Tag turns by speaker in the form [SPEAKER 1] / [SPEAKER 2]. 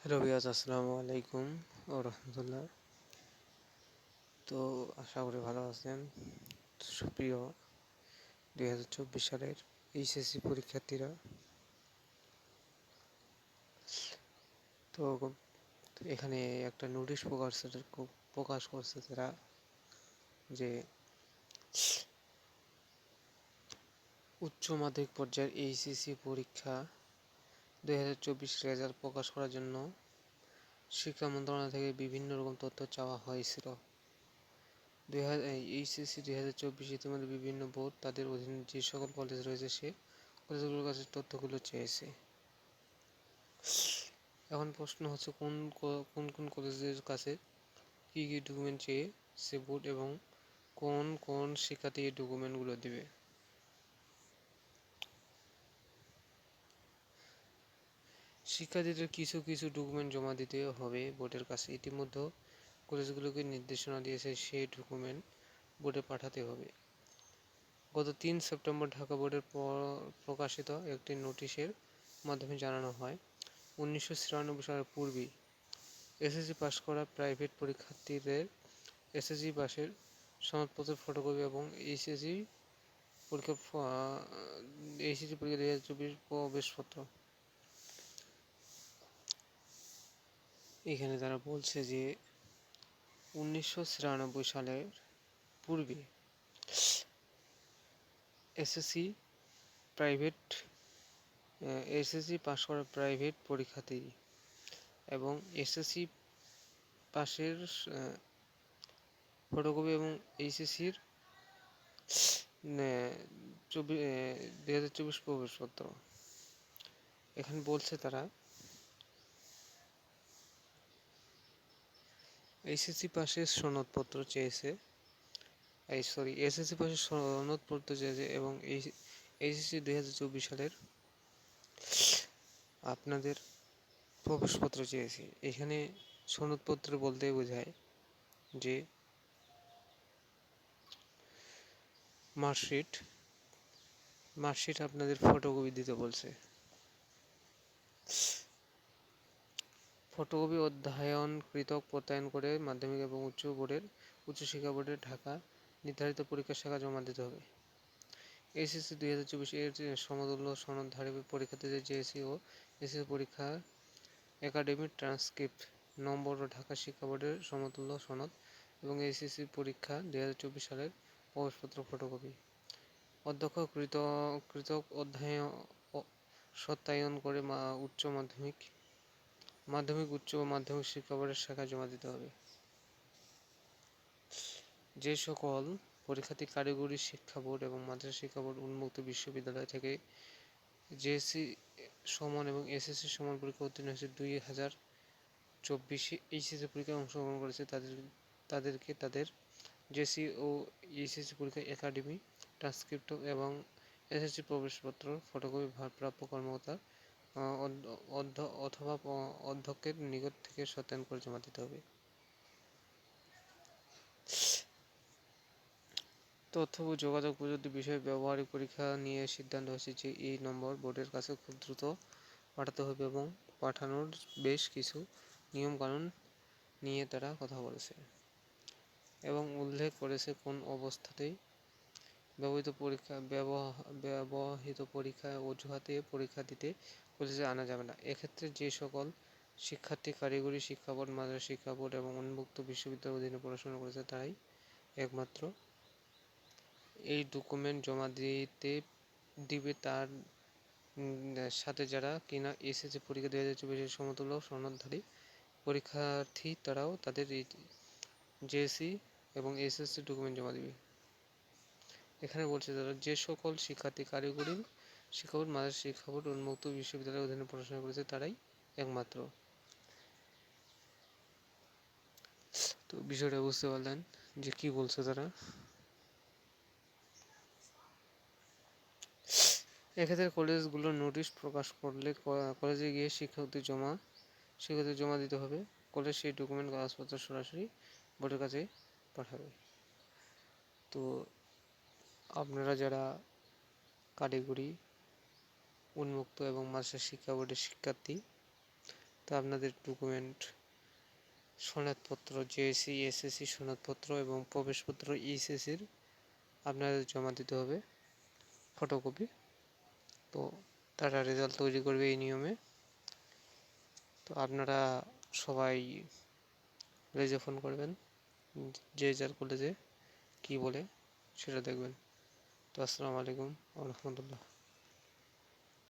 [SPEAKER 1] Hello viewers, আসসালামু আলাইকুম ও রহমতুল্লাহ। তো আশা করি ভালো আছেন। সুপ্রিয় 2024 সালের এইচএসসি পরীক্ষার্থীরা, তো এখানে একটা নোটিশ প্রকাশ করছে তারা যে উচ্চ মাধ্যমিক পর্যায়ের এইচএসসি পরীক্ষা 2024 রেজাল্ট প্রকাশ করার জন্য শিক্ষা মন্ত্রণালয় থেকে বিভিন্ন রকম তথ্য চাওয়া হয়েছিল। এইচএসসি 2024 ইতিমধ্যে বিভিন্ন বোর্ড তাদের অধীনে যে সকল কলেজ রয়েছে সে কলেজগুলোর কাছে তথ্যগুলো চেয়েছে। এখন প্রশ্ন হচ্ছে কোন কোন কলেজের কাছে কী কী ডকুমেন্ট চেয়ে সে বোর্ড এবং কোন কোন শিক্ষার্থী এই ডকুমেন্টগুলো দেবে। শিক্ষার্থীদের কিছু কিছু ডকুমেন্ট জমা দিতে হবে বোর্ডের কাছে। ইতিমধ্যে কলেজগুলোকে নির্দেশনা দিয়েছে সেই ডকুমেন্ট বোর্ডে পাঠাতে হবে। গত 3 সেপ্টেম্বর ঢাকা বোর্ডের প্রকাশিত একটি নোটিশের মাধ্যমে জানানো হয়, 1993 সালের পূর্বেই এসএসসি পাস করা প্রাইভেট পরীক্ষার্থীদের এসএসসি পাসের সনদপত্রের ফটোকপি এবং এইচএসসি পরীক্ষা 2024 প্রবেশপত্র। এখানে তারা বলছে যে 1993 সালের পূর্বে এসএসসি পাস করা প্রাইভেট পরীক্ষার্থী এবং এসএসসি পাশের ফটোকপি এবং এইচএসসির 2024 প্রবেশপত্র। এখানে বলছে তারা এইচএসসি পাশের সনদপত্র চেয়েছে, এসএসসি পাশের সনদপত্র চেয়েছে এবং এইচএসসি 2024 সালের আপনাদের প্রবেশপত্র চেয়েছে। এখানে সনদপত্র বলতে বোঝায় যে মার্কশিট আপনাদের ফটোকপি দিতে বলছে। ফটোকপি অধ্যয়নকৃত প্রত্যয়ন করে মাধ্যমিক এবং উচ্চ শিক্ষা বোর্ডের ঢাকা নির্ধারিত পরীক্ষা শাখা জমা দিতে হবে। এইচএসসি 2024 এর সমতুল্য সনদধারী পরীক্ষার্থীদের জেএসসি ও এসএসসি পরীক্ষার একাডেমিক ট্রান্সক্রিপ্ট নম্বর ও ঢাকা শিক্ষা বোর্ডের সমতুল্য সনদ এবং এইচএসসি পরীক্ষা 2024 সালের প্রবেশপত্র ফটোকপি অধ্যক্ষ কৃতক অধ্যয়ন সত্যায়ন করে উচ্চ মাধ্যমিক উচ্চ মাধ্যমিক শিক্ষা বোর্ডের শাখায় জমা দিতে হবে। যে সকল পরীক্ষার্থী কারিগরি শিক্ষা বোর্ড এবং মাদ্রাসা শিক্ষা বোর্ড উন্মুক্ত বিশ্ববিদ্যালয় থেকে জেএসসি সমান এবং এসএসসি সমান পরীক্ষা উত্তীর্ণ হয়েছে 2024 এইচএসসি পরীক্ষায় অংশগ্রহণ করেছে তাদেরকে তাদের জেএসসি ও এইচএসসি পরীক্ষা একাডেমি ট্রান্সক্রিপ্ট এবং এসএসসি প্রবেশপত্র ফটোকপি ভারপ্রাপ্ত কর্মকর্তা অথবা অধ্যক্ষের নিকট থেকে সত্যায়ন করে জমা দিতে হবে। তথ্য ও যোগাযোগ প্রযুক্তি বিষয়ে ব্যবহারিক পরীক্ষা নিয়ে সিদ্ধান্ত হয়েছে যে এই নম্বর বোর্ডের কাছে খুব দ্রুত পাঠাতে হবে এবং পাঠানোর বেশ কিছু নিয়মকানুন নিয়ে তারা কথা বলেছে এবং উল্লেখ করেছে কোন অবস্থাতেই ব্যবহৃত পরীক্ষা অজুহাতে পরীক্ষা দিতে কলেজে আনা যাবে না। এক্ষেত্রে যে সকল শিক্ষার্থী কারিগরি শিক্ষা বোর্ড, মাদ্রাসা শিক্ষা বোর্ড এবং উন্মুক্ত বিশ্ববিদ্যালয়ের অধীনে পড়াশোনা করেছে তারাই একমাত্র এই ডকুমেন্ট জমা দিবে। তার সাথে যারা কিনা এসএসসি পরীক্ষা 2024 সমতুল্য সনদধারী পরীক্ষার্থী তারাও তাদের জেএসসি এবং এসএসসি ডকুমেন্ট জমা দিবে। এখানে বলছে তারা যে সকল শিক্ষার্থী কারিগরি শিক্ষা বোর্ড, মাদ্রাসা শিক্ষা বোর্ড, উন্মুক্ত বিশ্ববিদ্যালয়ের অধীনে পড়াশোনা করেছে তারাই একমাত্র। তো বিষয়টা বুঝতে পারলেন যে কি বলছে তারা। এক্ষেত্রে কলেজগুলো নোটিশ প্রকাশ করলে কলেজে গিয়ে শিক্ষার্থী জমা দিতে হবে। কলেজ সেই ডকুমেন্ট কাগজপত্র সরাসরি বোর্ডের কাছে পাঠাবে। তো আপনারা যারা কারিগরি, উন্মুক্ত এবং মাদ্রাসা শিক্ষা বোর্ডের শিক্ষার্থী আপনাদের ডকুমেন্ট সনদপত্র জেএসসি এসএসসি সনদপত্র এবং প্রবেশপত্র এইচএসসির আপনাদের জমা দিতে হবে ফটোকপি। তো তারা রেজাল্ট তৈরি করবে এই নিয়মে। তো আপনারা সবাই কলেজে ফোন করবেন, যে যার কলেজে কী বলে সেটা দেখবেন। তো আসসালামু আলাইকুম ওয়া রাহমাতুল্লাহ।